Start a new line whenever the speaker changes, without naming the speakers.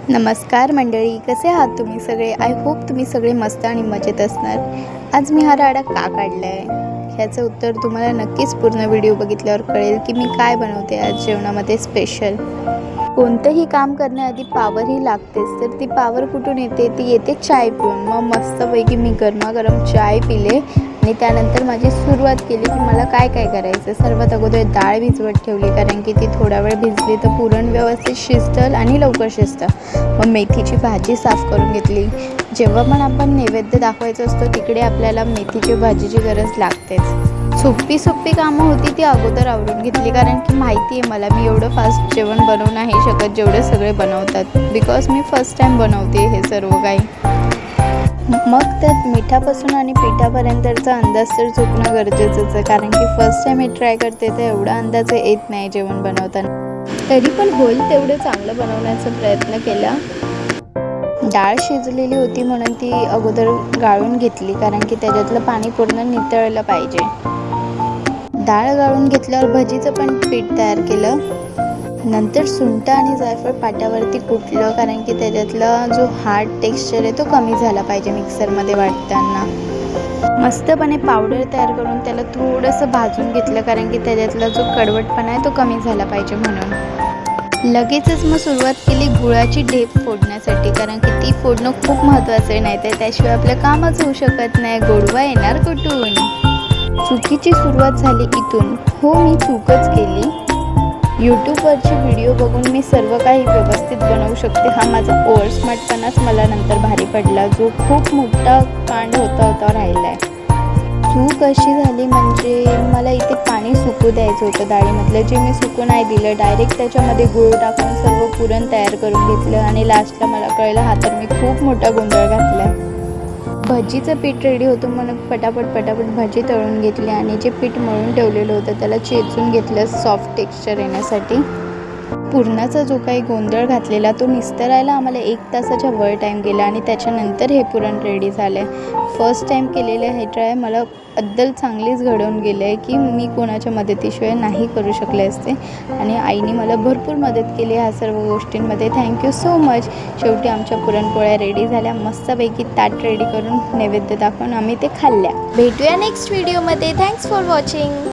नमस्कार मंडळी, कसे आहात तुम्ही सगळे? आय होप तुम्ही सगळे मस्त आणि मजेत असणार। आज मी हा राडा का काढला आहे ह्याचं उत्तर तुम्हाला नक्कीच पूर्ण व्हिडिओ बघितल्यावर कळेल की मी काय बनवते आज जेवणामध्ये स्पेशल। कोणतंही काम करण्याआधी पावरही लागतेच, तर ती पावर कुठून येते? ती येते चाय पिऊन। मग मस्तपैकी मी गरमागरम चाय पिले आणि त्यानंतर माझी सुरुवात केली की मला काय काय करायचं। सर्वात अगोदर डाळ भिजवत ठेवली, कारण की ती थोडा वेळ भिजली तर पुरण व्यवस्थित शिजतं आणि लवकर शिजतं। मग मेथीची भाजी साफ करून घेतली। जेव्हा पण आपण नैवेद्य दाखवायचं असतो तिकडे आपल्याला मेथीची भाजीची गरज लागतेच। सोपी कामं होती ती अगोदर आवरून घेतली, कारण की माहिती आहे मला मी एवढं फास्ट जेवण बनवू नाही शकत जेवढे सगळे बनवतात, बिकॉज मी फर्स्ट टाईम बनवते हे सर्व काही। मग त्यात मिठापासून आणि पिठापर्यंतचा अंदाज तर चुकणं गरजेचंच आहे, कारण की फर्स्ट टाईम हे ट्राय करते तर एवढा अंदाज येत नाही जेवण बनवताना। तरी पण होईल तेवढं चांगलं बनवण्याचा प्रयत्न केला। डाळ शिजलेली होती म्हणून ती अगोदर गाळून घेतली, कारण की त्याच्यातलं पाणी पूर्ण नितळलं पाहिजे। डाळ गाळून घेतल्यावर भजीचं पण पीठ तयार केलं। नंतर सुंठ आणि जायफळ पाट्यावरती कुटलं, कारण की त्याच्यातला जो हार्ड टेक्स्चर आहे तो कमी झाला पाहिजे मिक्सरमध्ये वाटताना। मस्तपणे पावडर तयार करून त्याला थोडंसं भाजून घेतलं, कारण की त्याच्यातला जो कडवटपणा आहे तो कमी झाला पाहिजे म्हणून। लगेचच मग सुरुवात केली गुळाची ढेप फोडण्यासाठी, कारण की ती फोडणं खूप महत्त्वाचं आहे, नाही तर त्याशिवाय आपलं कामच होऊ शकत नाही। गोडवा येणार कुठून? चुकीची सुरुवात झाली इथून। हो, मी चूकच केली। यूट्यूबवरचे व्हिडिओ बघून मी सर्व काही व्यवस्थित बनवू शकते हा माझा ओव्हरस्मार्टपणाच मला नंतर भारी पडला, जो खूप मोठा कांड होता राहिला आहे। चूक अशी झाली म्हणजे मला इथे पाणी सुकू द्यायचं होतं डाळीमधलं, जे मी सुकू नाही दिलं। डायरेक्ट त्याच्यामध्ये गूळ टाकून सर्व पुरण तयार करून घेतलं आणि लास्टला मला कळलं हा तर मी खूप मोठा गोंधळ घातला आहे। भजीचं पीठ रेडी होतं म्हणून पटापट भजी तळून घेतली आणि जे पीठ मळून ठेवलेलं होतं त्याला चेचून घेतलं सॉफ्ट टेक्स्चर येण्यासाठी। पुरणाचा जो काही गोंधळ घातलेला तो निस्तरायला आम्हाला 1 तासाच्या वर टाईम गेला आणि त्याच्यानंतर हे पुरण रेडी झालं आहे। फर्स्ट टाईम केलेलं हे ट्राय मला अद्दल चांगलीच घडवून गेलं आहे की मी कोणाच्या मदतीशिवाय नाही करू शकले असते, आणि आईने मला भरपूर मदत केली ह्या सर्व गोष्टींमध्ये। Thank you so much. शेवटी आमच्या पुरणपोळ्या रेडी झाल्या। मस्तपैकी ताट रेडी करून नैवेद्य दाखवून आम्ही ते खाल्ल्या। भेटूया नेक्स्ट व्हिडिओमध्ये। Thanks for watching.